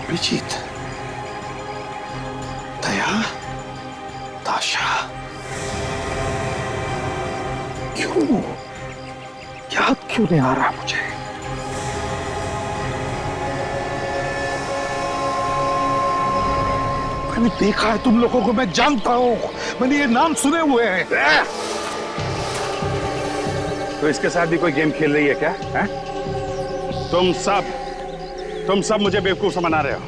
अभिजीत, दया, ताशा, क्यों याद क्यों नहीं आ रहा मुझे? मैंने देखा है तुम लोगों को, मैं जानता हूं, मैंने ये नाम सुने हुए हैं। तो इसके साथ भी कोई गेम खेल रही है क्या? है? तुम सब मुझे बेवकूफ समझा रहे हो,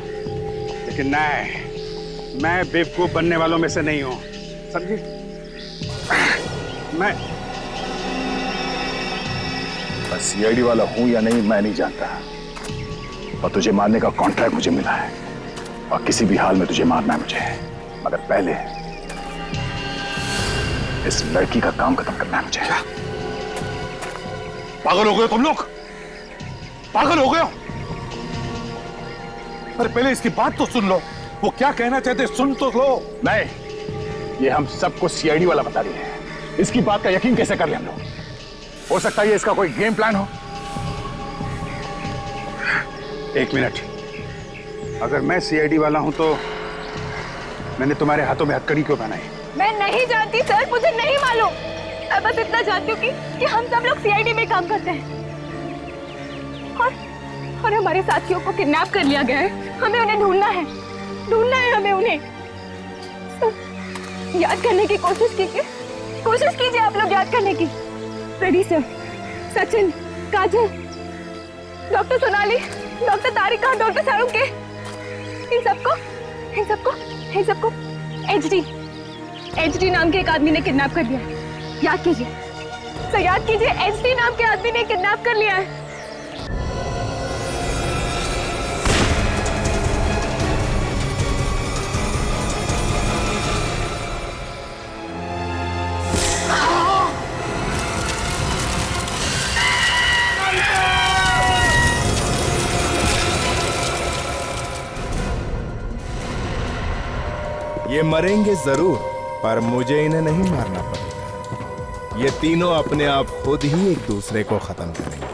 लेकिन नहीं, मैं बेवकूफ बनने वालों में से नहीं हूं, समझी? मैं सीआईडी वाला हूं या नहीं मैं नहीं जानता, और तुझे मारने का कॉन्ट्रैक्ट मुझे मिला है और किसी भी हाल में तुझे मारना है मुझे, मगर पहले इस लड़की का काम खत्म करना है मुझे। क्या पागल हो गए तुम लोग? पागल हो गए हो? अरे पहले इसकी बात तो सुन लो, वो क्या कहना चाहते सुन तो लो। नहीं, ये हम सबको सीआईडी वाला बता रही है, इसकी बात का यकीन कैसे कर ले हम लोग? हो सकता है ये इसका कोई गेम प्लान हो। एक मिनट, अगर मैं सीआईडी वाला हूं तो मैंने तुम्हारे हाथों में हथकड़ी क्यों पहनाई? मैं नहीं जानती सर, मुझे नहीं मालूम। मैं बस इतना जानती हूँ कि हम सब लोग सीआईडी में काम करते हैं और हमारे साथियों को किडनैप कर लिया गया है। हमें उन्हें ढूंढना है हमें उन्हें। सर, याद करने की कोशिश कीजिए आप लोग याद करने की। फ्रेडी सर, सचिन, काजल, डॉक्टर सोनाली, डॉक्टर तारिका, डॉक्टर सारुण के, इन सबको एचडी नाम के एक आदमी ने किडनैप कर लिया है। याद कीजिए सर, याद कीजिए, एचडी नाम के आदमी ने किडनैप कर लिया है। ये मरेंगे जरूर, पर मुझे इन्हें नहीं मारना पड़ेगा। ये तीनों अपने आप खुद ही एक दूसरे को खत्म करेंगे।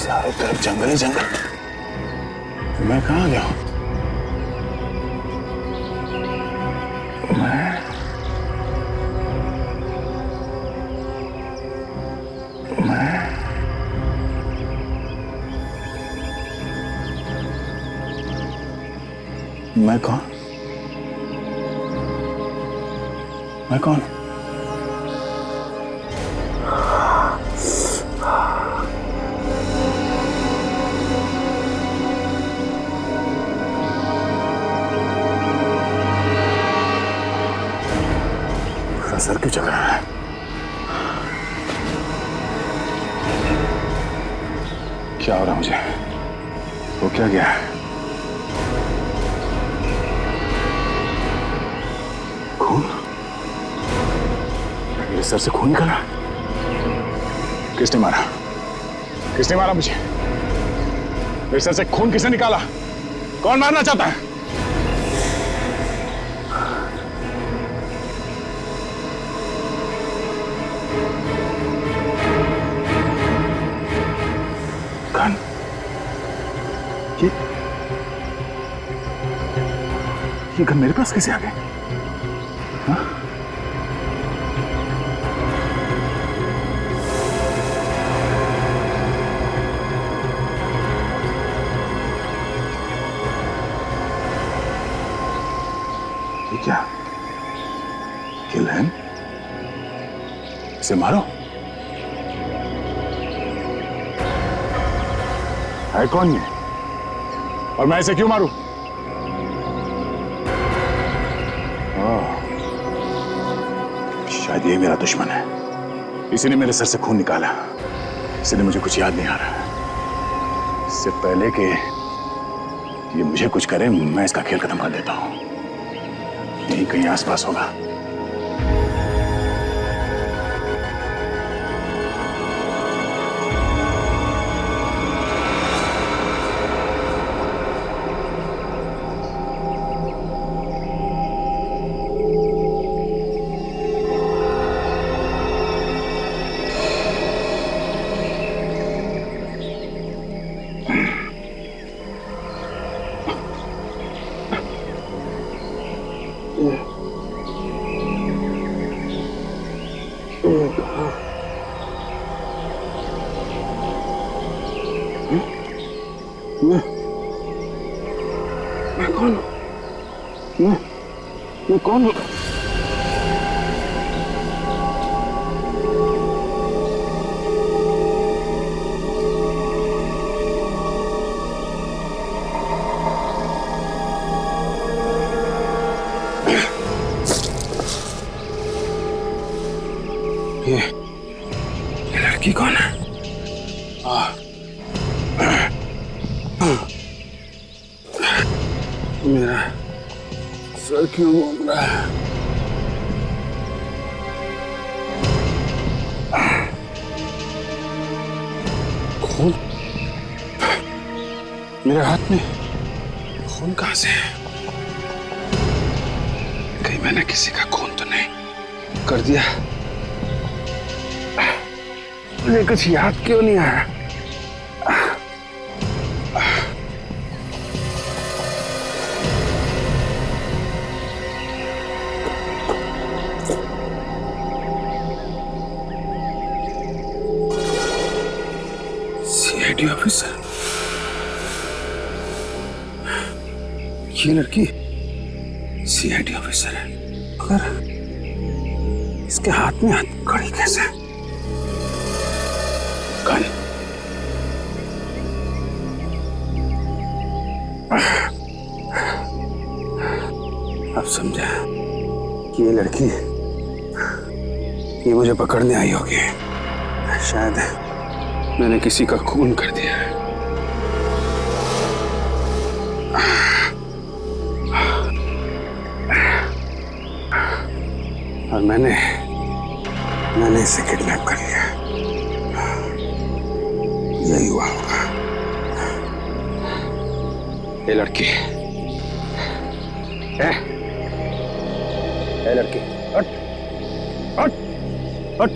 चारों तरफ जंगल ही जंगल, मैं कहाँ गया? मैं कौन? मैं कौन? सर की जगह है। क्या हो रहा मुझे? वो क्या गया? खून? मेरे सर से खून निकला? किसने मारा? किसने मारा मुझे? मेरे सर से खून किसने निकाला? कौन मारना चाहता है? ये घर मेरे पास कैसे आ गए? हाँ? ये क्या? किल है? इसे मारो। है कौन ये? और मैं इसे क्यों मारूं? शायद ये मेरा दुश्मन है, इसी ने मेरे सर से खून निकाला, इसलिए मुझे कुछ याद नहीं आ रहा। इससे पहले कि ये मुझे कुछ करे, मैं इसका खेल खत्म कर देता हूं। यहीं कहीं आसपास होगा। मैं कौन हूं? ये लड़की कौन है? मेरा सर क्यों घूम रहा है? खून मेरे हाथ में, खून कहां से है? कहीं मैंने किसी का खून तो नहीं कर दिया? मुझे कुछ याद क्यों नहीं आ रहा? सीआईडी ऑफिसर, ये लड़की सीआईडी ऑफिसर है, मगर इसके हाथ में हथकड़ी कैसे? गन। अब समझा कि ये लड़की ये मुझे पकड़ने आई होगी। शायद मैंने किसी का खून कर दिया है। और मैंने इसे किडनैप कर लिया। यही हुआ होगा। ये लड़की, ए लड़की, हट, हट, हट।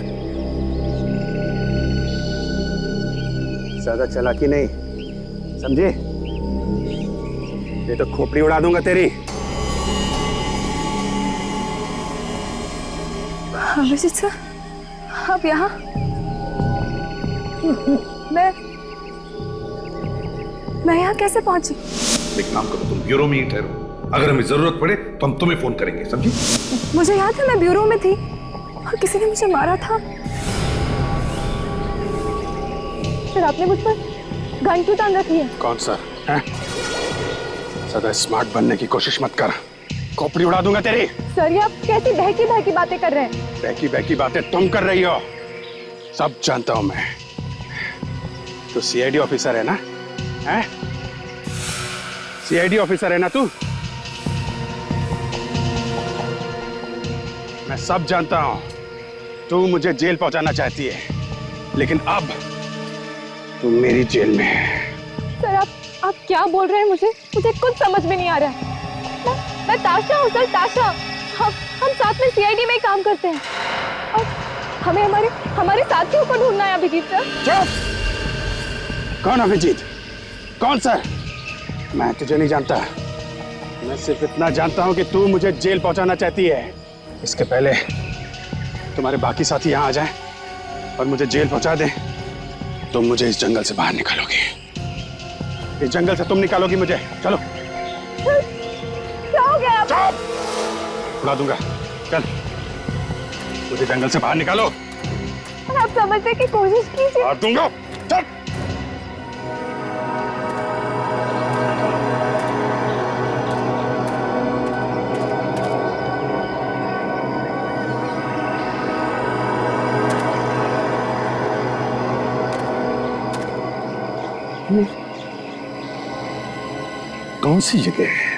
ज्यादा चालाकी नहीं, समझे? ये तो खोपड़ी उड़ा दूंगा तेरी। अभिजीत सर, आप यहाँ? मैं यहाँ कैसे पहुंची? एक काम करो, तुम ब्यूरो में ही ठहरो। अगर हमें जरूरत पड़े तो हम तुम्हें फोन करेंगे, समझी? मुझे याद है मैं ब्यूरो में थी और किसी ने मुझे मारा था। फिर आपने मुझ पर गन क्यों तान रखी है? कौन सर? ज्यादा स्मार्ट बनने की कोशिश मत कर, खोपड़ी उड़ा दूंगा तेरी। सर, ये आप कैसी बहकी बहकी बातें कर रहे हैं? बहकी बहकी बातें तुम कर रही हो, सब जानता हूं मैं। तो सीआईडी ऑफिसर है ना? हैं? सीआईडी ऑफिसर है ना तू? मैं सब जानता हूं। तू मुझे जेल पहुंचाना चाहती है, लेकिन अब तू मेरी जेल में है। सर, आप क्या बोल रहे हैं? मुझे कुछ समझ में नहीं आ रहा है। मैं ताशा हूँ सर, ताशा। हम साथ में सीआईडी में ही काम करते हैं और हमें हमारे साथियों को ढूंढना है। अभिजीत सर। चुप! कौन अभिजीत? कौन सर? मैं तुझे नहीं जानता। मैं सिर्फ इतना जानता हूं कि तू मुझे जेल पहुंचाना चाहती है। इसके पहले तुम्हारे बाकी साथी यहां आ जाएं और मुझे जेल पहुंचा दें, तो मुझे इस जंगल से बाहर निकालोगी। इस जंगल से तुम निकालोगी मुझे। चलो। क्या हो गया आप? उड़ा दूंगा। चल, मुझे जंगल से बाहर निकालो। आप समझने की कोशिश कीजिए। मार दूंगा। चल। कौन सी जगह है?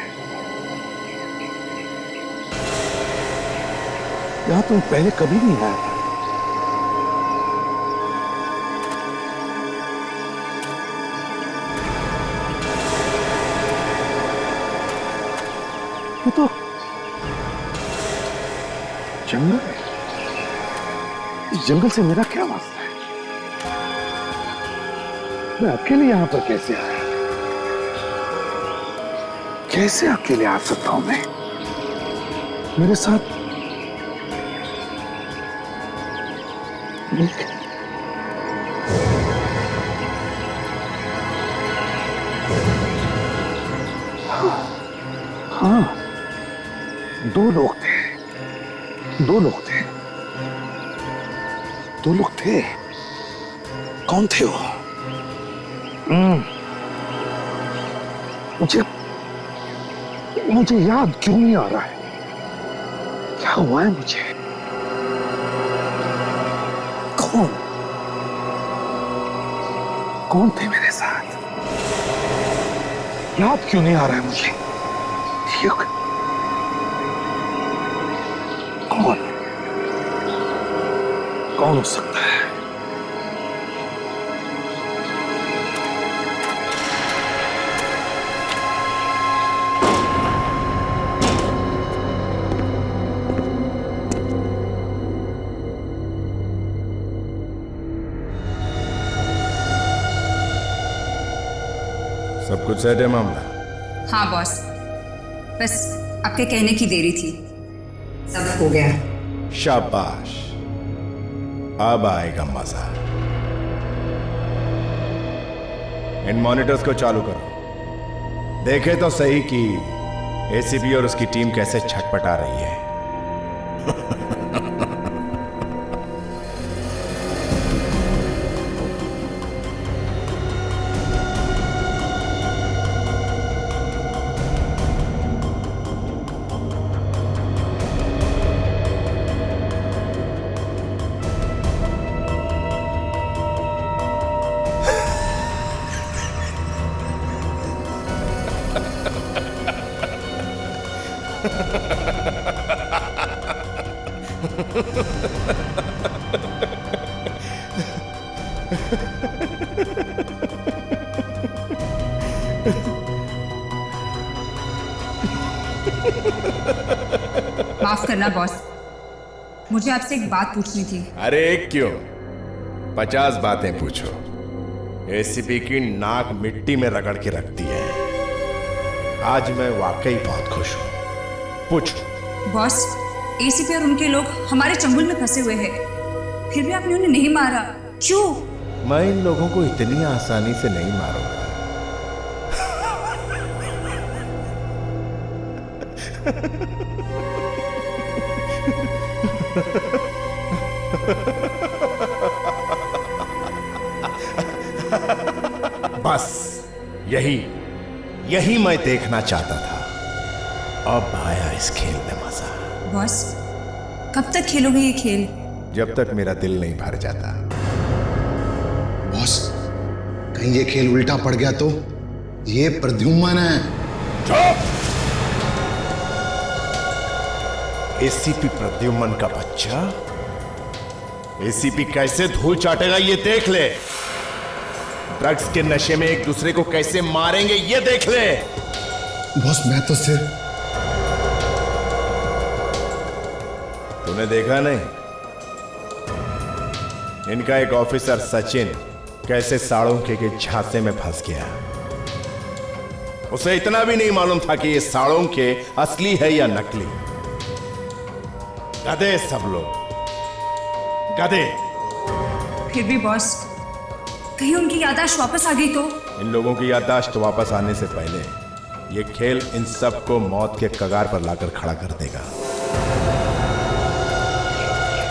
यहां तो पहले कभी नहीं आया था। ये तो जंगल है। इस जंगल से मेरा क्या वास्ता है? मैं अकेले यहां पर कैसे आया? कैसे अकेले आ सकता हूं मैं? मेरे साथ हाँ, दो लोग थे। दो लोग थे। दो लोग थे। कौन थे वो? मुझे याद क्यों नहीं आ रहा है? क्या हुआ है मुझे? कौन कौन थे मेरे साथ? याद क्यों नहीं आ रहा है मुझे? ठीक। कौन कौन हो सकता है? सब कुछ सेट है मामला? हाँ बॉस, बस आपके कहने की देरी थी। सब हो गया। शाबाश, अब आएगा मजा। इन मॉनिटर्स को चालू करो। देखे तो सही कि एसीपी और उसकी टीम कैसे छटपटा रही है। माफ करना बॉस, मुझे आपसे एक बात पूछनी थी। अरे क्यों? 50 बातें पूछो। एसीपी की नाक मिट्टी में रगड़ के रखती है। आज मैं वाकई बहुत खुश हूं। पूछो। बॉस, एसीपी और उनके लोग हमारे चंगुल में फंसे हुए हैं, फिर भी आपने उन्हें नहीं मारा, क्यों? मैं इन लोगों को इतनी आसानी से नहीं मारूंगा। बस यही मैं देखना चाहता था। अब आया इस खेल में मजा। बॉस, कब तक खेलोगे ये खेल? जब तक मेरा दिल नहीं भर जाता। बॉस, कहीं ये खेल उल्टा पड़ गया तो? ये प्रद्युम्न है। चुप! एसीपी प्रद्युम्न का बच्चा एसीपी कैसे धूल चाटेगा ये देख ले। ड्रग्स के नशे में एक दूसरे को कैसे मारेंगे ये देख ले। बॉस, मैं तो सिर्फ... तूने देखा नहीं? इनका एक ऑफिसर सचिन कैसे साड़ों के झांसे में फंस गया। उसे इतना भी नहीं मालूम था कि ये साड़ोंके असली है या नकली। गधे सब लोग, गधे। फिर भी बॉस, कहीं उनकी याददाश्त वापस आ गई तो? इन लोगों की याददाश्त वापस आने से पहले ये खेल इन सबको मौत के कगार पर लाकर खड़ा कर देगा।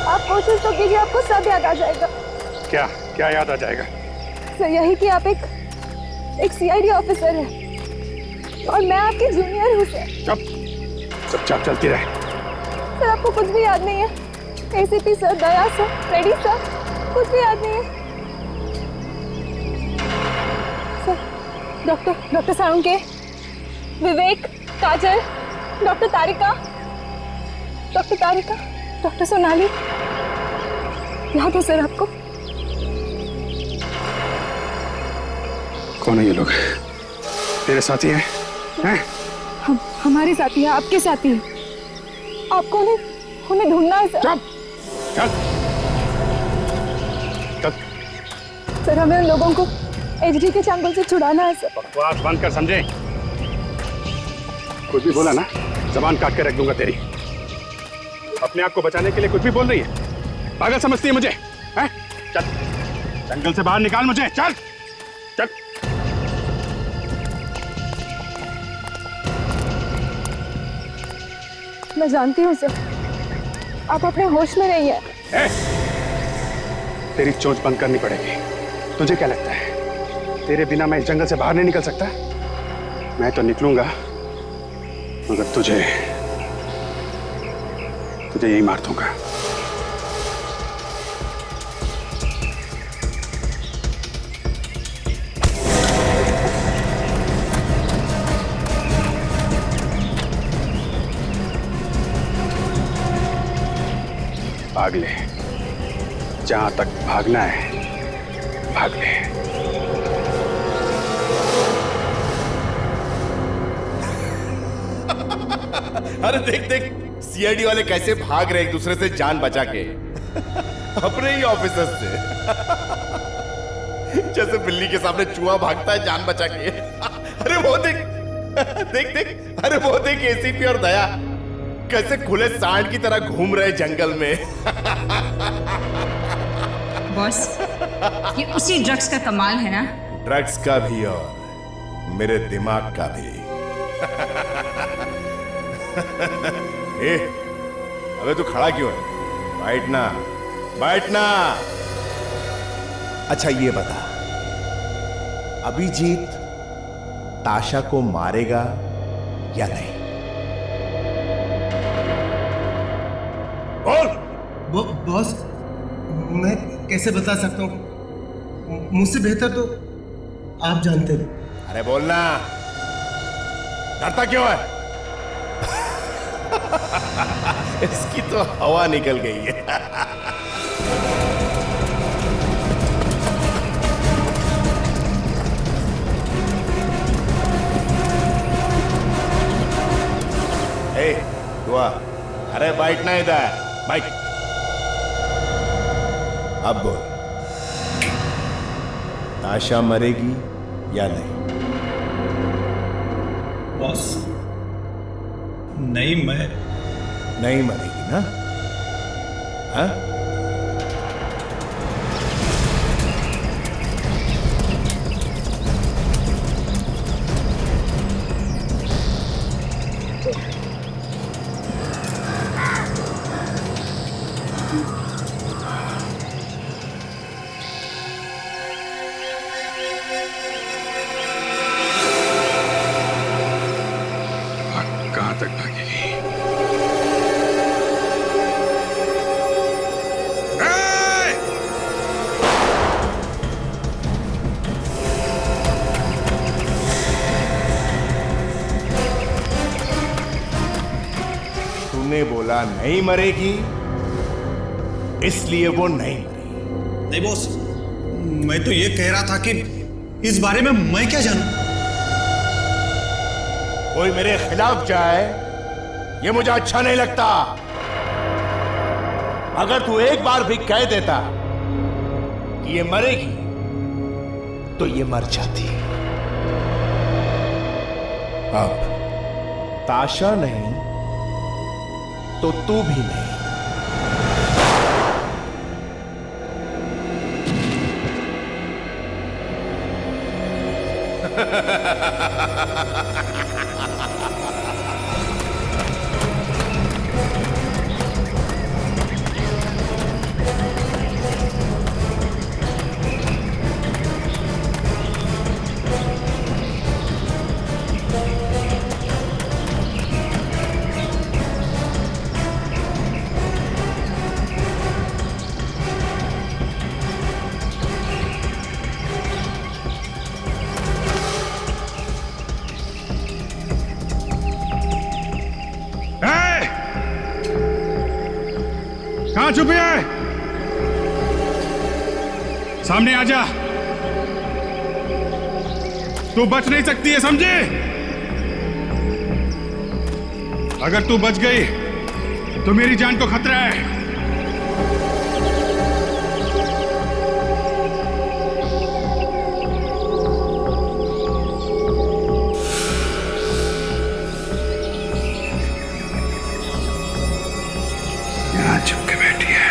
आप कोशिश तो कीजिए, आपको सब याद आ जाएगा। क्या क्या याद आ जाएगा? सर यही कि आप एक सीआईडी ऑफिसर हैं और मैं आपकी जूनियर हूँ सर। चुपचाप चलती रहे। सर आपको कुछ भी याद नहीं है? एसीपी सर, दया सर, फ्रेडी सर, कुछ भी याद नहीं है? सर डॉक्टर साळुंके, विवेक, काजल, डॉक्टर तारिका, डॉक्टर सोनाली, याद है सर आपको? कौन है ये लोग? तेरे साथी हैं? हैं? हम हमारे साथी हैं, आपके साथी हैं। आपको उन्हें ढूंढना है सर। चल चल चल। सर हमें उन लोगों को एचडी के चंगुल से छुड़ाना है सर। बकवास बंद कर, समझे? कुछ भी बोला ना, जबान काट के रख दूंगा तेरी। अपने आप को बचाने के लिए कुछ भी बोल रही है। पागल समझती है मुझे? हैं? चल जंगल से बाहर निकाल मुझे। चल चल। मैं जानती हूँ सर, आप अपने होश में नहीं है। तेरी चोंच बंद करनी पड़ेगी। तुझे क्या लगता है तेरे बिना मैं इस जंगल से बाहर नहीं निकल सकता? मैं तो निकलूंगा, मगर तुझे यही मार दूंगा। भाग ले, जहां तक भागना है भाग ले। अरे देख देख, सीआईडी वाले कैसे भाग रहे एक दूसरे से जान बचा के। अपने ही ऑफिसर से। जैसे बिल्ली के सामने चूहा भागता है जान बचा के। अरे वो देख देख देख, अरे वो देख एसीपी और दया कैसे खुले सांड की तरह घूम रहे जंगल में। बॉस, ये उसी ड्रग्स का कमाल है ना? ड्रग्स का भी और मेरे दिमाग का भी। ए, अबे तू खड़ा क्यों है? बैठना बैठना। अच्छा ये बता, अभिजीत ताशा को मारेगा या नहीं? बोल। बॉस, मैं कैसे बता सकता हूँ? मुझसे बेहतर तो आप जानते हैं। अरे बोलना, डरता क्यों है? इसकी तो हवा निकल गई है। ए, दुआ, अरे बैठना इधर, बैठ। अब बोल, ताशा मरेगी या नहीं? बॉस, नहीं, मैं नहीं मरेगी ना? हाँ? कहां तक भागेगी? तूने बोला नहीं मरेगी, इसलिए वो नहीं मरी। नहीं बॉस, मैं तो ये कह रहा था कि इस बारे में मैं क्या जानूं? कोई मेरे खिलाफ जाए ये मुझे अच्छा नहीं लगता। अगर तू एक बार भी कह देता कि ये मरेगी तो ये मर जाती। अब ताशा नहीं तो तू भी नहीं। कहां छुपी है? सामने आ जा। तू बच नहीं सकती है, समझे? अगर तू बच गई तो मेरी जान को खतरा है। यहां छुप के बैठी है।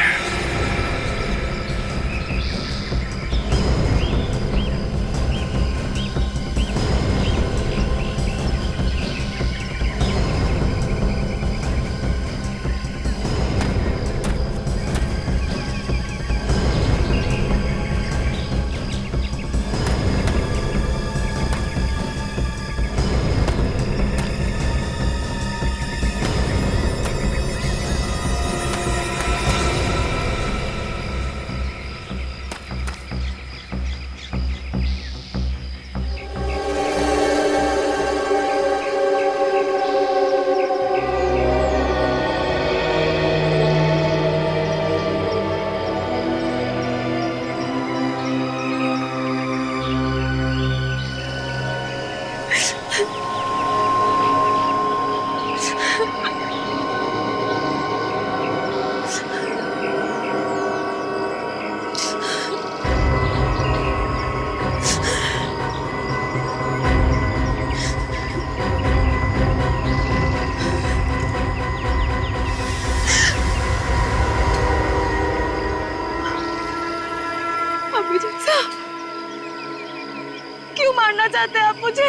क्यों मारना चाहते हैं आप मुझे?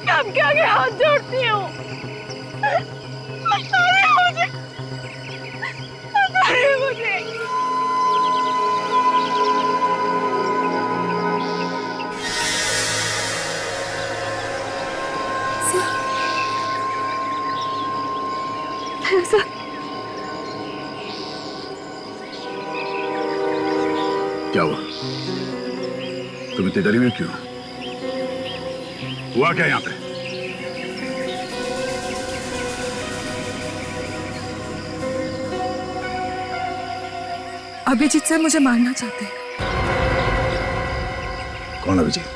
मैं आपके आगे हाथ जोड़ती हूँ। मारिए मुझे, मारिए मुझे। क्या हुआ? तुम इतनी डरी हुई क्यों? हुआ क्या यहां पे? अभिजीत सर मुझे मारना चाहते हैं। कौन Abhijeet?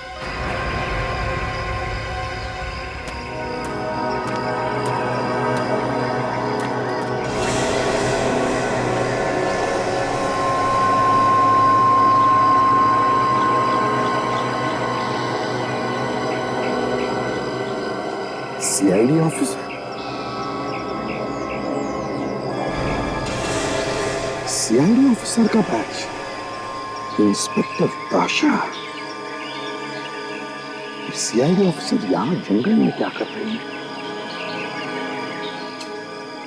CID officer? CID officer का badge? Inspector Tasha? CID officer यहां जंगल में क्या कर रही है?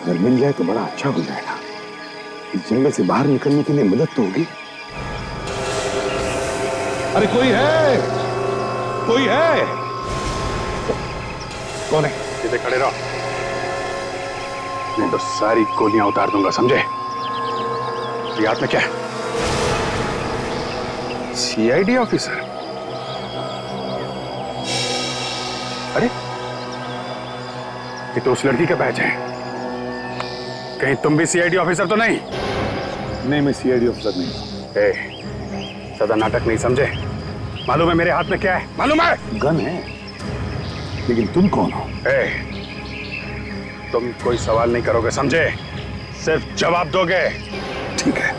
अगर मिल जाए तो बड़ा अच्छा हो जाएगा। इस जंगल से बाहर निकलने के लिए मदद तो होगी। अरे कोई है, कोई है? कौन है? सीधे खड़े रहो, नहीं तो सारी गोलियां उतार दूंगा, समझे? ये हाथ में क्या है? CID officer? अरे ये तो उस लड़की का बैच है। कहीं तुम भी सीआईडी ऑफिसर तो नहीं? नहीं, मैं सीआईडी ऑफिसर नहीं। सदा नाटक नहीं, समझे? मालूम है मेरे हाथ में क्या है? मालूम है? गन है, लेकिन तुम कौन हो? तुम कोई सवाल नहीं करोगे, समझे? सिर्फ जवाब दोगे। ठीक है।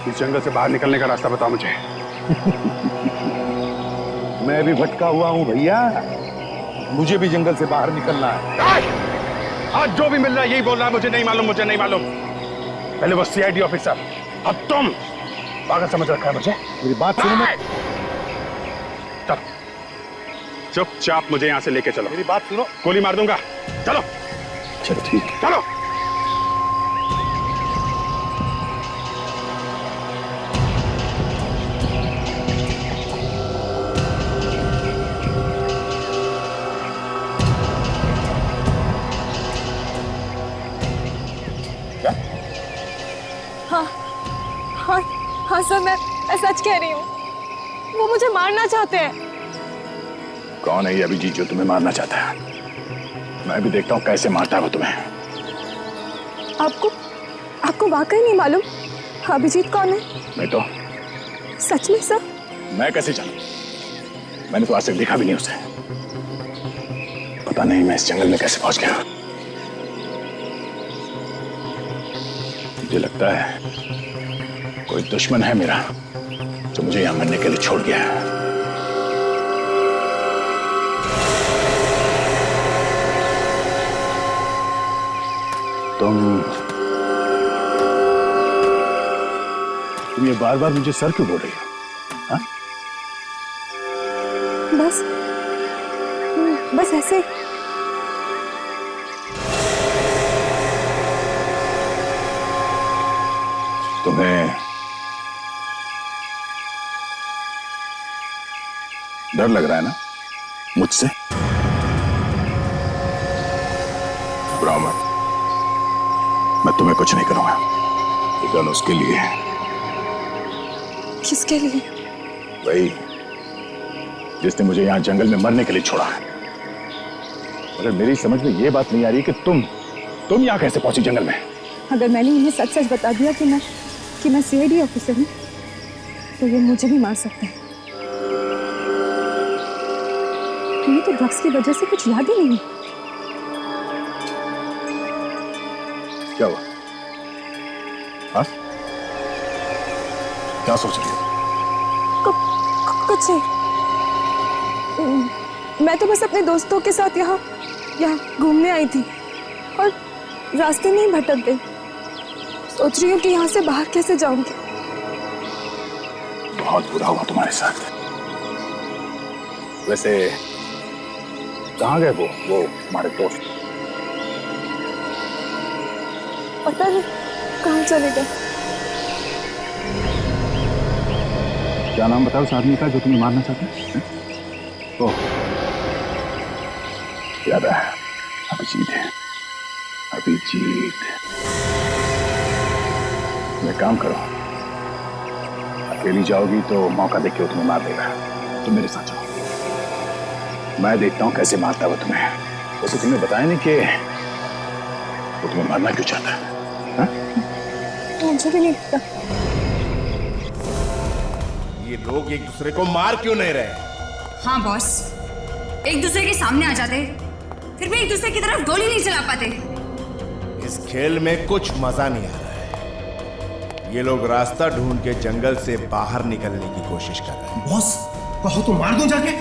इस जंगल से बाहर निकलने का रास्ता बताओ मुझे। मैं भी भटका हुआ हूं भैया, मुझे भी जंगल से बाहर निकलना है। आज जो भी मिल रहा है यही बोल रहा है, मुझे नहीं मालूम, मुझे नहीं मालूम। पहले वो सीआईडी ऑफिसर, अब तुम पागल समझ रखा है मुझे। मेरी बात सुनो। चलो चुपचाप मुझे यहाँ से लेके चलो। मेरी बात सुनो। गोली मार दूंगा। चलो चलो ठीक है। चलो। हाँ सर, मैं सच कह रही हूँ। वो मुझे मारना चाहते हैं। कौन है ये अभिजीत जो तुम्हें मारना चाहता है? मैं भी देखता हूँ कैसे मारता है वो तुम्हें। आपको वाकई नहीं मालूम अभिजीत कौन है? मैं तो। सच में सर? मैं कैसे जानूं? मैंने तो आज तक देखा भी नहीं उसे। पता नहीं मैं इस जंगल में कैसे पहुंच गया। मुझे लगता है कोई दुश्मन है मेरा जो मुझे यहां मरने के लिए छोड़ गया है। तुम ये बार बार मुझे सर क्यों बोल रही हो? हाँ? बस ऐसे। तुम्हें डर लग रहा है ना मुझसे? बुरा मत, मैं तुम्हें कुछ नहीं करूंगा। ये गन उसके लिए है। किसके लिए? वही जिसने मुझे यहां जंगल में मरने के लिए छोड़ा है। मगर मेरी समझ में ये बात नहीं आ रही कि तुम यहां कैसे पहुंची जंगल में? अगर मैंने इन्हें सच सच बता दिया कि मैं सीआईडी ऑफिसर हूँ तो ये मुझे भी मार सकते हैं। इन्हें तो ड्रग्स की वजह से कुछ याद ही नहीं। क्या हुआ? हाँ? क्या सोच रही हो? कुछ नहीं। मैं तो बस अपने दोस्तों के साथ यहाँ घूमने आई थी और रास्ते में ही भटक गई। सोच रही हूँ कि यहाँ से बाहर कैसे जाऊंगी। बहुत बुरा हुआ तुम्हारे साथ। वैसे कहाँ गए वो हमारे दोस्त? पता नहीं कहाँ चले गए। क्या नाम बताओ उस आदमी का जो तुम्हें मारना चाहता है? ओह, याद है, अभिजीत है। अभिजीत, मैं काम करो, अकेली जाओगी तो मौका देख के वो तुम्हें मार देगा। तुम मेरे साथ चलो, मैं देखता हूँ कैसे मारता है वो तुम्हें। वैसे तुम्हें बताया नहीं कि वो तुम्हें मारना क्यों चाहता है? मुझे भी नहीं पता। ये लोग एक दूसरे को मार क्यों नहीं रहे? हाँ बॉस, एक दूसरे के सामने आ जाते फिर भी एक दूसरे की तरफ गोली नहीं चला पाते। इस खेल में कुछ मजा नहीं आ रहा है। ये लोग रास्ता ढूंढ के जंगल से बाहर निकलने की कोशिश कर रहे हैं। बॉस, कहो तो मार दूं जाके।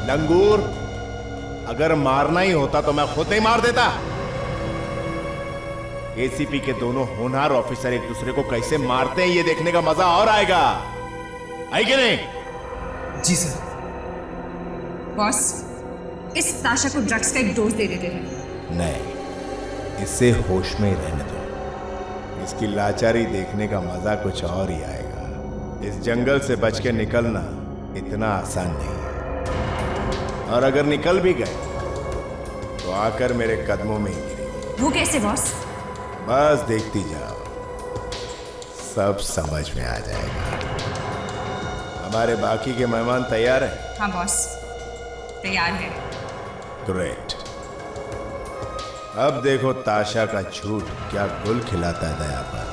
लंगूर, अगर मारना ही होता तो मैं खुद नहीं मार देता। एसीपी के दोनों होनहार ऑफिसर एक दूसरे को कैसे मारते हैं ये देखने का मजा और आएगा, है कि नहीं? जी सर। बॉस, इस ताशा को ड्रग्स का एक डोज दे देते हैं। नहीं, इसे होश में ही रहने दो। इसकी लाचारी देखने का मजा कुछ और ही आएगा। इस जंगल से बच के निकलना इतना आसान नहीं है, और अगर निकल भी गए तो आकर मेरे कदमों में ही गिरेगी। वो कैसे बॉस? बस देखती जाओ, सब समझ में आ जाएगा। हमारे बाकी के मेहमान तैयार हैं? हाँ बॉस, तैयार है। ग्रेट। अब देखो ताशा का झूठ क्या गुल खिलाता है दया पर।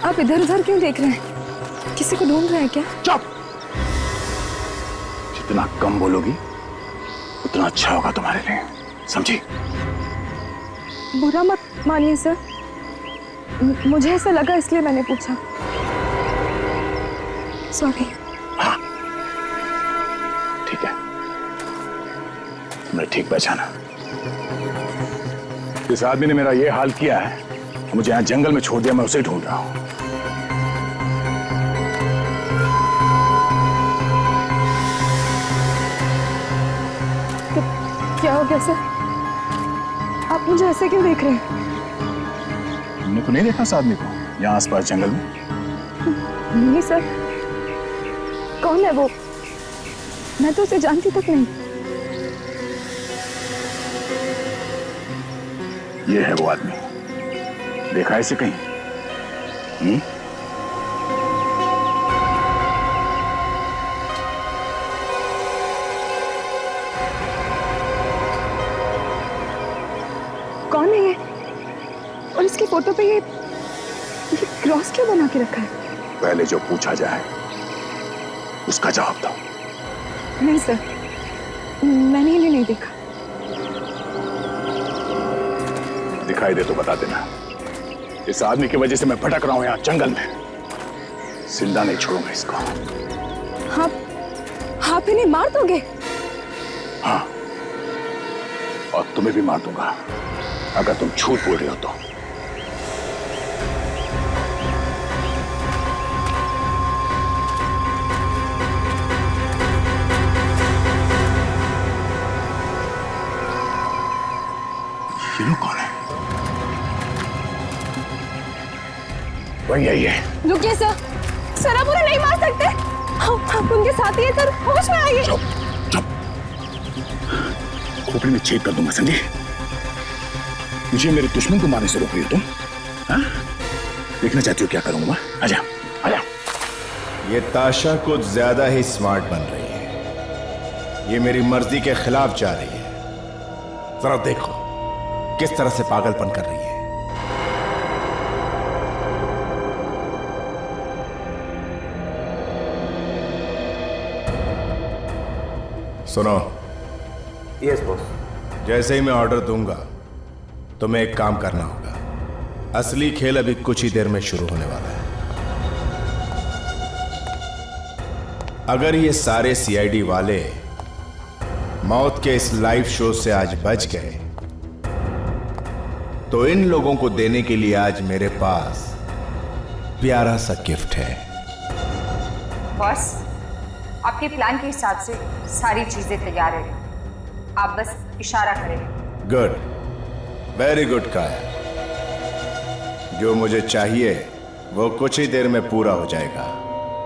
आप इधर उधर क्यों देख रहे हैं? किसी को ढूंढ रहे हैं क्या? चुप! जितना कम बोलोगी उतना अच्छा होगा तुम्हारे लिए, समझी? बुरा मत मानिए सर, मुझे ऐसा लगा इसलिए मैंने पूछा। सॉरी। हाँ ठीक है, तुमने ठीक पहचाना। इस आदमी ने मेरा ये हाल किया है, मुझे यहाँ जंगल में छोड़ दिया, मैं उसे ढूंढ रहा हूं। क्या हो गया सर? आप मुझे ऐसे क्यों देख रहे हैं? तुमने तो नहीं देखा इस आदमी को यहाँ आसपास जंगल में? नहीं सर, कौन है वो? मैं तो उसे जानती तक नहीं। ये है वो आदमी, देखा है इसे कहीं? कौन है ये? और इसकी फोटो पे ये क्रॉस क्यों बना के रखा है? पहले जो पूछा जाए उसका जवाब दो। नहीं सर, मैंने इन्हें नहीं देखा। दिखाई दे तो बता देना। इस आदमी की वजह से मैं भटक रहा हूं यहाँ जंगल में, जिंदा नहीं छोड़ूंगा इसको। आप इन्हें मार दोगे? हाँ, और तुम्हें भी मार दूंगा अगर तुम झूठ बोल रहे हो तो। ये लोग कौन है? वही है ये। रुकिए सर, सर आप उन्हें नहीं मार सकते। आप उनके साथी हैं सर, होश में आइए। चुप चुप, खोपड़ी में छेद कर दूंगा, समझे? मुझे मेरे दुश्मन को मारने से रोक रही हो तुम? हाँ? देखना चाहती हो क्या करूंगा? आजा आजा। ये ताशा कुछ ज्यादा ही स्मार्ट बन रही है। ये मेरी मर्जी के खिलाफ जा रही है। जरा देखो किस तरह से पागलपन कर रही है। सुनो। Yes boss. जैसे ही मैं ऑर्डर दूंगा तुम्हें एक काम करना होगा। असली खेल अभी कुछ ही देर में शुरू होने वाला है। अगर ये सारे सीआईडी वाले मौत के इस लाइव शो से आज बच गए तो इन लोगों को देने के लिए आज मेरे पास प्यारा सा गिफ्ट है। बॉस, आपके प्लान के हिसाब से सारी चीजें तैयार है, आप बस इशारा करें। गुड, वेरी गुड काया। जो मुझे चाहिए वो कुछ ही देर में पूरा हो जाएगा।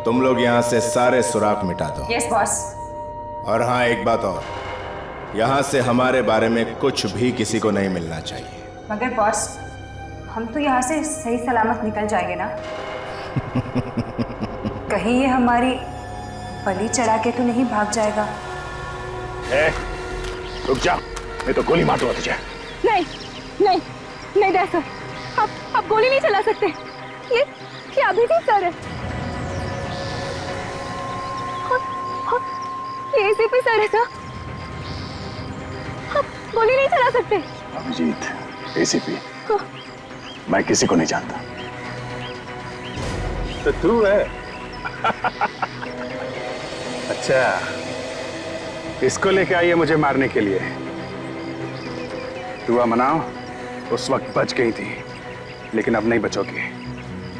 तुम लोग यहां से सारे सुराग मिटा दो। Yes boss. और हाँ, एक बात और, यहां से हमारे बारे में कुछ भी किसी को नहीं मिलना चाहिए। मगर बॉस, हम तो यहाँ से सही सलामत निकल जाएंगे ना? कहीं ये हमारी बलि चढ़ा के तो नहीं भाग जाएगा? रुक जा, मैं तो गोली मार दूंगा तुझे। नहीं नहीं नहीं डर सर, आप गोली नहीं चला सकते। ये अभिजीत सर है। ये एसीपी सर है सर, आप गोली नहीं चला सकते। अभिजीत, एसीपी, मैं किसी को नहीं जानता। तो तू है? अच्छा, इसको लेके आई है मुझे मारने के लिए। दुआ मनाओ, उस वक्त बच गई थी, लेकिन अब नहीं बचोगी।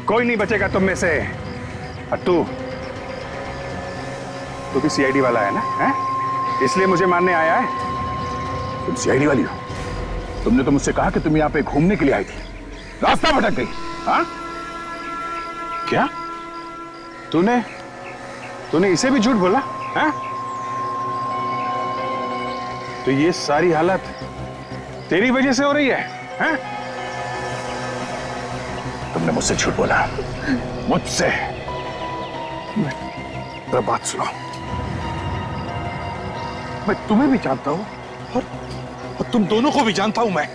कोई नहीं बचेगा तुम में से। और तू भी सीआईडी वाला है ना? है? इसलिए मुझे मारने आया है? तुम सीआईडी वाली हो? तुमने तो मुझसे कहा कि तुम यहाँ पे घूमने के लिए आई थी, रास्ता भटक गई। हाँ? क्या? तूने इसे भी झूठ बोला? हैं? तो ये सारी हालत तेरी वजह से हो रही है? हैं? तुमने मुझसे झूठ बोला, मुझसे। मेरा बात सुनो, मैं तुम्हें भी जानता हूं और तुम दोनों को भी जानता हूं। मैं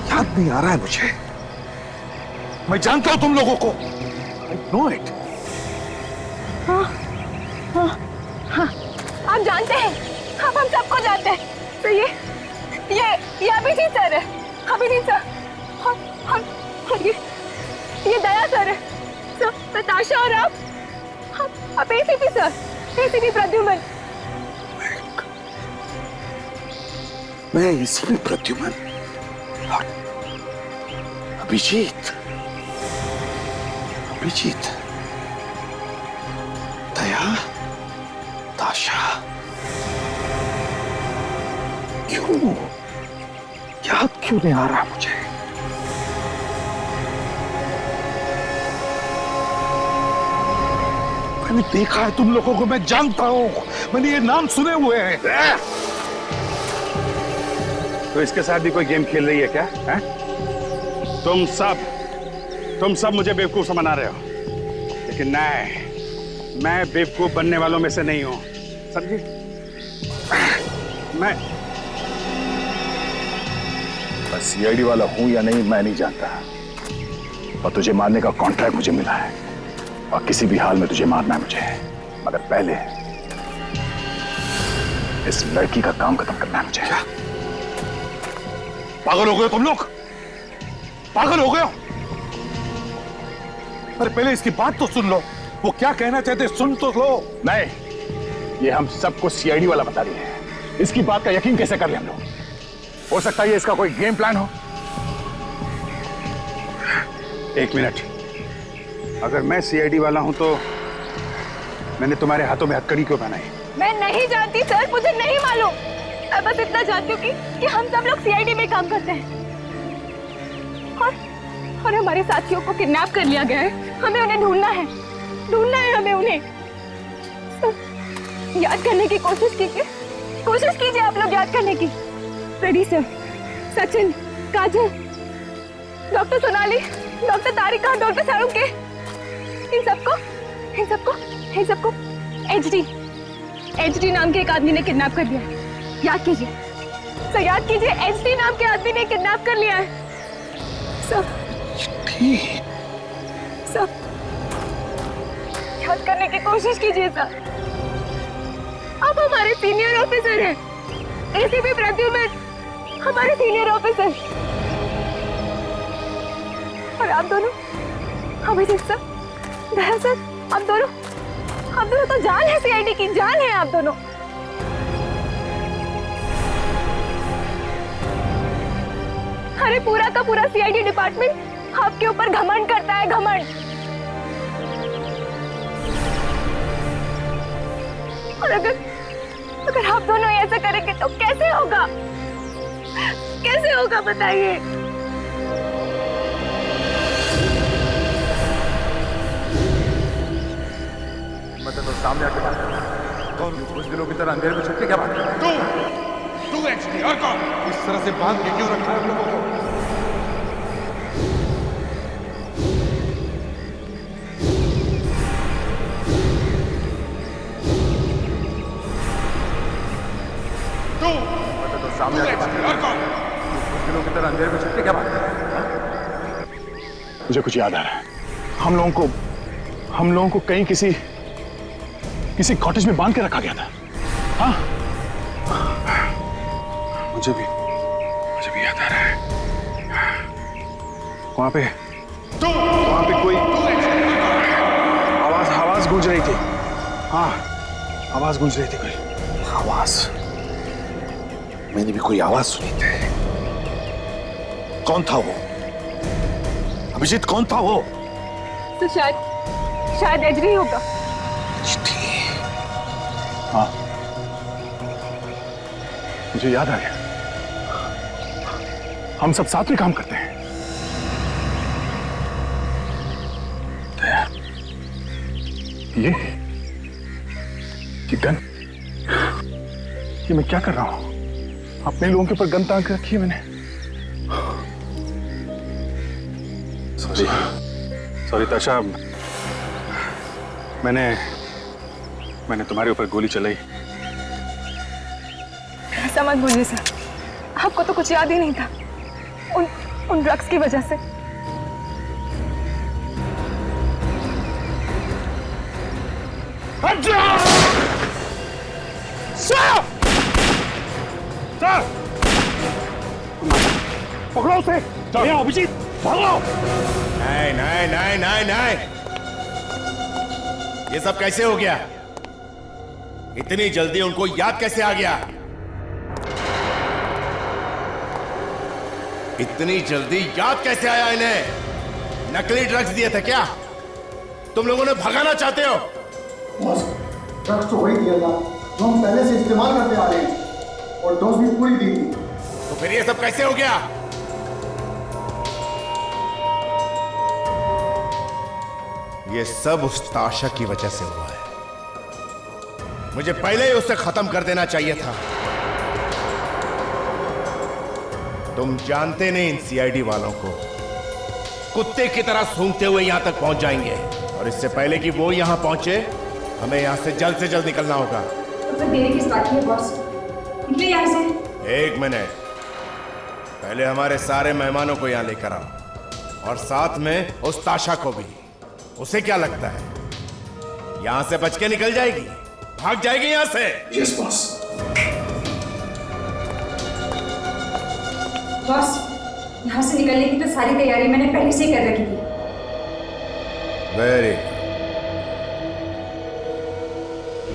याद नहीं आ रहा है मुझे, मैं जानता हूं तुम लोगों को। I know it. हाँ, हाँ, हाँ, आप जानते हैं, आप हम सबको जानते हैं। तो ये अभिजीत सर है, अभिजीत सर, और ये दया सर है, तो नताशा और आप एसीपी सर, एसीपी प्रद्युमन। मैं एसीपी प्रद्युमन और अभिजीत दया, ताशा, क्यों याद क्यों नहीं आ रहा मुझे? मैंने देखा है तुम लोगों को, मैं जानता हूं, मैंने ये नाम सुने हुए हैं। तो इसके साथ भी कोई गेम खेल रही है क्या? है? तुम सब मुझे बेवकूफ समझ रहे हो, लेकिन नहीं, मैं बेवकूफ बनने वालों में से नहीं हूं, समझी? मैं सीआईडी वाला हूं या नहीं मैं नहीं जानता, और तुझे मारने का कॉन्ट्रैक्ट मुझे मिला है और किसी भी हाल में तुझे मारना है मुझे, मगर पहले इस लड़की का काम खत्म करना है मुझे। पागल हो गए तुम लोग? पागल हो गए हो? अरे पहले इसकी बात तो सुन लो, वो क्या कहना चाहते सुन तो लो। नहीं, ये हम सबको सीआईडी वाला बता रही है, इसकी बात का यकीन कैसे कर ले हम लोग? हो सकता है ये इसका कोई गेम प्लान हो। एक मिनट, अगर मैं सीआईडी वाला हूं तो मैंने तुम्हारे हाथों में हथकड़ी क्यों पहनाई? मैं नहीं जानती सर, मुझे नहीं मालूम। मैं बस इतना जानती हूँ कि हम सब लोग सीआईडी में काम करते हैं और हमारे साथियों को किडनैप कर लिया गया है। हमें उन्हें ढूंढना है हमें उन्हें। तो याद करने की कोशिश कीजिए आप लोग, याद करने की। फ्रेडी सर, सचिन, काजल, डॉक्टर सोनाली, डॉक्टर तारिका, डॉक्टर सारू के, इन सबको एचडी नाम के एक आदमी ने किडनैप कर लिया है। याद कीजिए सर, याद कीजिए, एचडी नाम के आदमी ने किडनैप कर लिया है। सब याद करने की कोशिश कीजिए सर। आप हमारे सीनियर ऑफिसर हैं, एसीपी प्रद्युमन हमारे सीनियर ऑफिसर, और आप दोनों, अभिजीत सर, दया सर, आप दोनों तो जान है, सीआईडी की जान है आप दोनों। अरे पूरा का पूरा सीआईडी डिपार्टमेंट आपके ऊपर घमंड करता है, घमंड। और अगर आप दोनों ऐसा करेंगे तो कैसे होगा बताइए? मतलब तो सामने आके बात कर, कौन कुछ दिनों की तरह अंधेरे में छुपके क्या बात कर? तू एक्चुअली, और कौन? इस तरह से बांध के क्यों रखा है हम लोगों को? तो सामने आके बात कर, और कौन? कुछ दिनों की तरह अंधेरे में छुपके क्या बात कर? मुझे कुछ याद आ रहा है, हम लोगों को कहीं किसी कॉटेज में बांध के रखा गया था। हाँ, मुझे भी याद आ रहा है। वहां पे कोई आवाज गूंज रही थी। हाँ, आवाज गूंज रही थी कोई आवाज। मैंने भी कोई आवाज सुनी थी। कौन था वो? अभिजीत कौन था वो? तो शायद एजरी होगा। हाँ, मुझे याद आ गया, हम सब साथ में काम करते हैं। ये गन, ये मैं क्या कर रहा हूं? अपने लोगों के ऊपर गन तान के रखी है मैंने। सॉरी ताशा, मैंने तुम्हारे ऊपर गोली चलाई। ऐसा मत बोलिए सर, आपको तो कुछ याद ही नहीं था उन ड्रग्स की वजह से। पकड़ो उसे। अभिजीत भागो। नहीं नहीं नहीं नहीं नहीं, ये सब कैसे हो गया? इतनी जल्दी उनको याद कैसे आ गया? इतनी जल्दी याद कैसे आया इन्हें? नकली ड्रग्स दिए थे क्या? तुम लोगों ने भगाना चाहते हो? ड्रग्स तो वही दिया था जो हम पहले से इस्तेमाल करते आ रहे हैं, और डोज भी पूरी दी थी। तो फिर ये सब कैसे हो गया? ये सब उस ताशा की वजह से हुआ है। मुझे पहले ही उससे खत्म कर देना चाहिए था। तुम जानते नहीं इन सीआईडी वालों को, कुत्ते की तरह सूंघते हुए यहां तक पहुंच जाएंगे, और इससे पहले कि वो यहां पहुंचे हमें यहां से जल्द निकलना होगा। तो फिर देरी किस बात की है बॉस? निकले यहाँ से। एक मिनट, पहले हमारे सारे मेहमानों को यहां लेकर आओ, और साथ में उस ताशा को भी। उसे क्या लगता है यहां से बच के निकल जाएगी, भाग जाएगी यहां से? Yes boss. बॉस, यहाँ से निकलने की तो सारी तैयारी मैंने पहले से ही कर रखी थी। वेरी,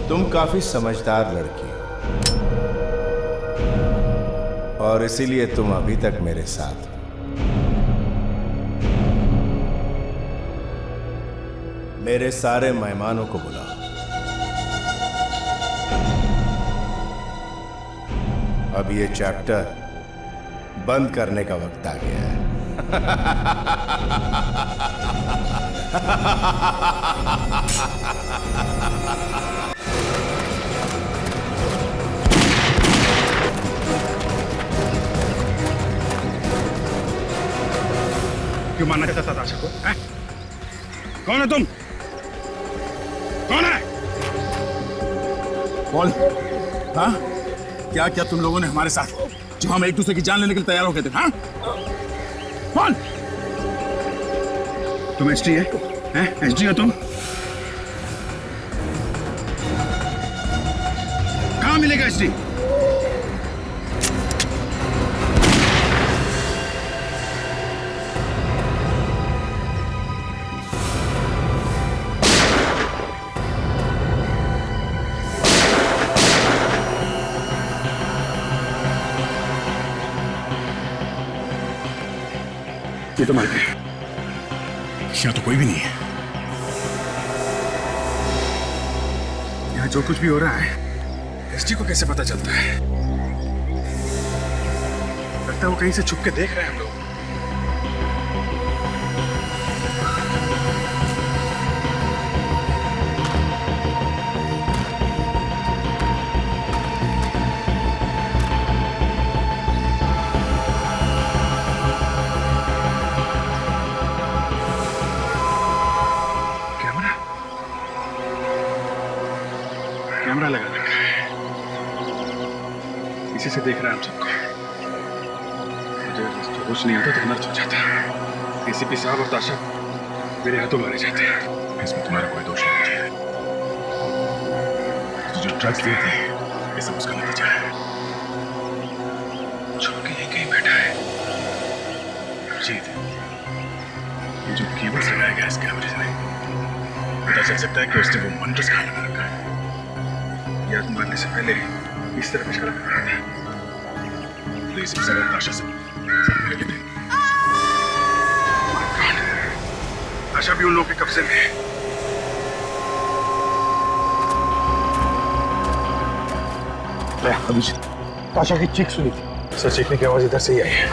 तुम काफी समझदार लड़की हो, और इसीलिए तुम अभी तक मेरे साथ हो। मेरे सारे मेहमानों को बुलाओ। अब ये चैप्टर बंद करने का वक्त आ गया है। क्यों मानना चाहता था ताशा को? कौन है तुम? कौन है? बोल। हाँ, क्या क्या तुम लोगों ने हमारे साथ, जो हम एक दूसरे की जान लेने के लिए तैयार हो गए थे? हाँ, बोल। तुम एचडी है? एचडी हो तुम? कहाँ मिलेगा एचडी? ये तो मर गए। यहाँ तो कोई भी नहीं है। यहाँ जो कुछ भी हो रहा है एसडी को कैसे पता चलता है? लगता है वो कहीं से छुप के देख रहे हैं हम लोग। कैमरा लगा रखा है, इसी से देख रहा है हम सबको। मुझे तो कुछ नहीं आता तो नर्च हो जाता। एसीपी साहब और ताशा मेरे हाथों मारे जाते हैं। इसमें तुम्हारा कोई दोष नहीं है। तो जो ड्रग्स दिए थे ये सब उसका नतीजा है। छुप के यहीं कहीं बैठा है। जीत, ये जो केबल्स लगाया गया इस कैमरे से पता चल सकता है कि उसने वो मंत्र खाने में रखा है। याद मारने से पहले इस तरफ इशारा कर रहा था। प्लीज इस तरह ताशा से सब मिल के ताशा भी उन लोगों के कब्जे में है। अभिजीत, ताशा की चीख सुनी थी। सर चीखने की आवाज इधर से ही आई है।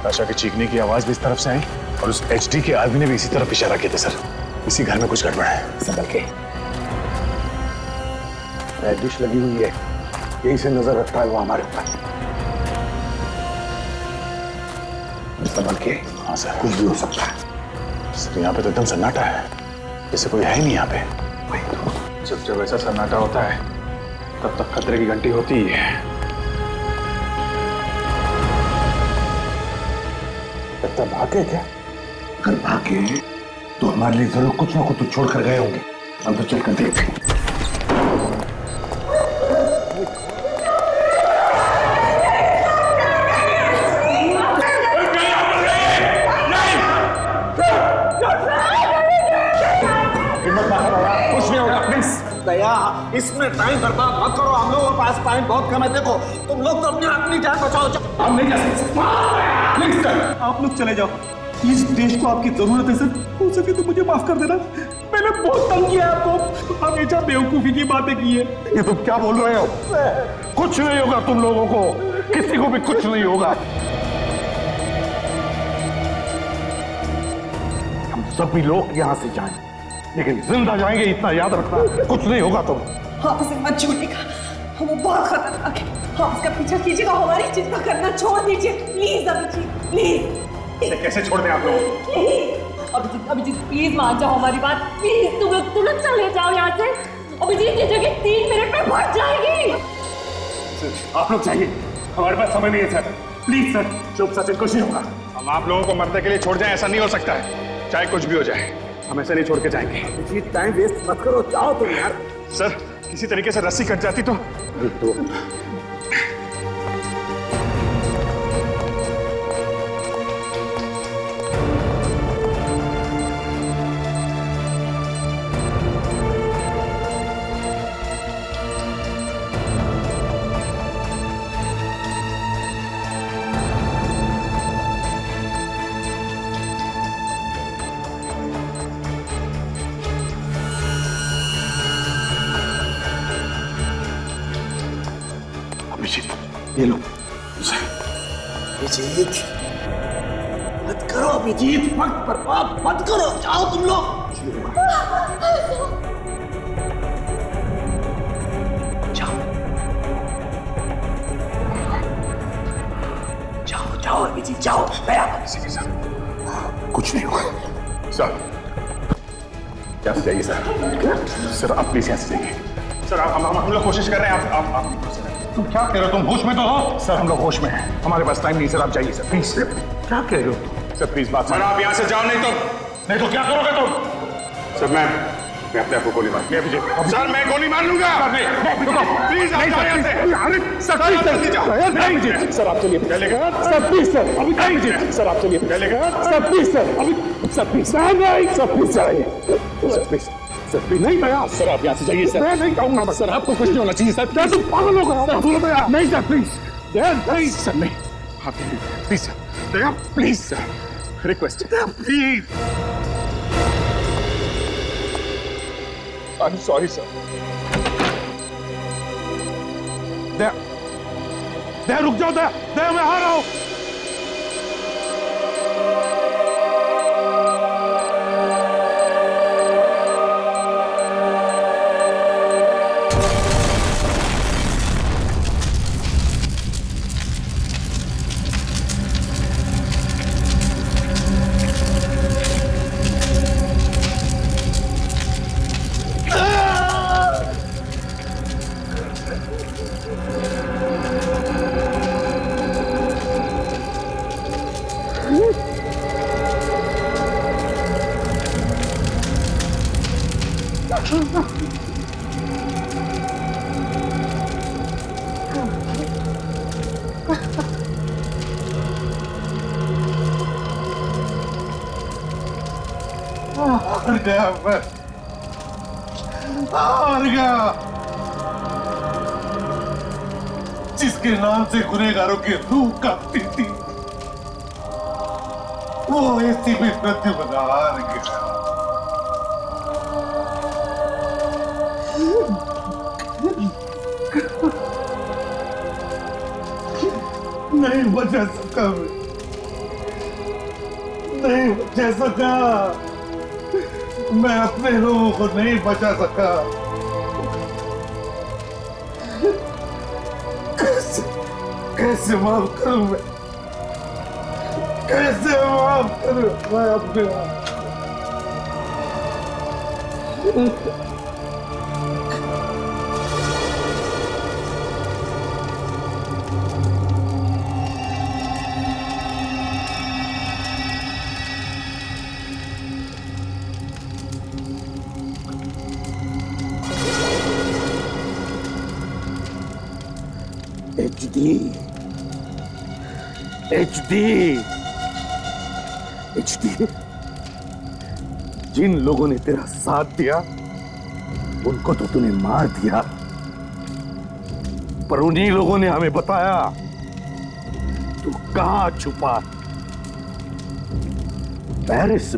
ताशा की चीखने की आवाज भी इस तरफ से आई, और उस एचडी के आदमी ने भी इसी तरफ इशारा किया था। सर, इसी घर में कुछ गड़बड़ है। संभल के। डिश लगी हुई है, यहीं से नजर रखता है वो हमारे ऊपर। संभल के। हाँ सर। कुछ भी हो सकता है। सर, यहाँ पे तो एकदम सन्नाटा है, जैसे कोई है नहीं यहाँ पे। वही तो। जब ऐसा सन्नाटा होता है तब तक खतरे की घंटी होती ही है। लगता भागे क्या? अगर भागे तो हमारे लिए जरूर कुछ ना कुछ तो छोड़ कर गए होंगे। अंदर चलकर देख। दया, इसमें टाइम बर्बाद मत करो। हम लोगों के पास टाइम बहुत कम है। देखो तुम लोग तो अपनी जान बचाओ। हम नहीं जा सकते। प्लीज सर, आप लोग चले जाओ। इस देश को आपकी जरूरत है सर। हो सके तो मुझे माफ कर देना। मैंने बहुत तंग किया आपको, हमेशा बेवकूफी की बातें की है। ये तुम क्या बोल रहे हो? कुछ नहीं होगा तुम लोगों को, किसी को भी कुछ नहीं होगा। हम सभी लोग यहाँ से जाएं, लेकिन जिंदा जाएंगे इतना याद रखना। कुछ नहीं होगा तुम। आप उसे मत छोड़िएगा, वो बहुत खतरनाक है। आप उसका पीछा कीजिएगा, हमारी चिंता करना छोड़ दीजिए प्लीज। अभिजीत प्लीज। कैसे छोड़ दें आप लोग? अभिजीत प्लीज मान जाओ हमारी बात। प्लीज तुम लोग तुरंत चले जाओ यहाँ से। अभिजीत ये जगह 3 मिनट में भर जाएगी। आप लोग चाहिए, हमारे पास समय नहीं है सर। प्लीज सर, चुप। सचिन कुछ नहीं होगा। हम आप लोगों को मरने के लिए छोड़ जाएं, ऐसा नहीं हो सकता है। चाहे कुछ भी हो जाए, हम ऐसे नहीं छोड़ के जाएंगे। टाइम वेस्ट मत करो, जाओ तुम यार। सर, किसी तरीके से रस्सी कट जाती तो ये लो। अभिजीत मत करो, अभिजीत वक्त बर्बाद मत करो, जाओ तुम लोग। जाओ जाओ जाओ अभिजीत जाओ। दया किसी के साथ कुछ नहीं होगा। सर यहाँ से जाइए सर। सर आप प्लीज यहाँ से जाइए। सर, हम लोग कोशिश कर रहे हैं। आप तुम क्या कह रहे हो? तुम होश में तो हो? सर हम लोग होश में हैं, हमारे पास टाइम नहीं। सर आप जाइए सर प्लीज। क्या कह रहे हो? सर प्लीज बात सर, आप यहाँ से जाओ, नहीं तो क्या करोगे तुम? सर मैं अपने आप को गोली मार। सर मैं गोली मार लूंगा। प्लीज आप जाओ यहाँ से। सर जल्दी जाओ। सर आप चलिए। सर प्लीज सर अभी नहीं। सर आप चलिए। सर प्लीज सर अभी। सर प्लीज सर प्लीज जाइए। सर प्लीज सर प्लीज नहीं दया। सर आप यहाँ से जाइए सर। मैं नहीं जाऊंगा। सर आपको कुछ नहीं होना चाहिए सर। क्या तुम पागल हो गए? बोलो दया। नहीं सर प्लीज। दया नहीं सर नहीं। आप please sir. Daya please sir, request. Please. I am sorry sir. Daya Daya रुक जाओ। दया दया मैं आ रहा हूं। जिसके नाम से गुनहगारों की रूह कांपती थी, वो एसीपी प्रद्युम्न हार गया। नहीं बचा सका मैं, नहीं बचा सका मैं, अपने लोगों को नहीं बचा सका। कैसे माफ करूं मैं, कैसे माफ करूं मैं अपने आप? एचडी, जिन लोगों ने तेरा साथ दिया उनको तो तूने मार दिया, पर उन्हीं लोगों ने हमें बताया तू कहां छुपा। पेरिस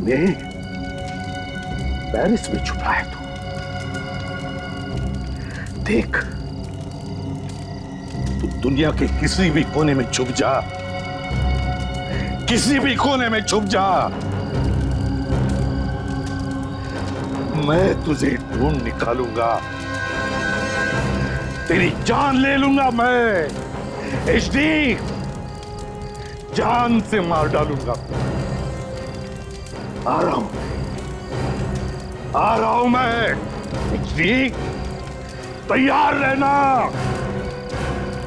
में छुपा है तू। देख, तू दुनिया के किसी भी कोने में छुप जा, किसी भी कोने में छुप जा, मैं तुझे ढूंढ निकालूंगा, तेरी जान ले लूंगा मैं। एचडी, जान से मार डालूंगा। आ रहा हूं मैं। एचडी, तैयार रहना,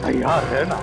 तैयार रहना।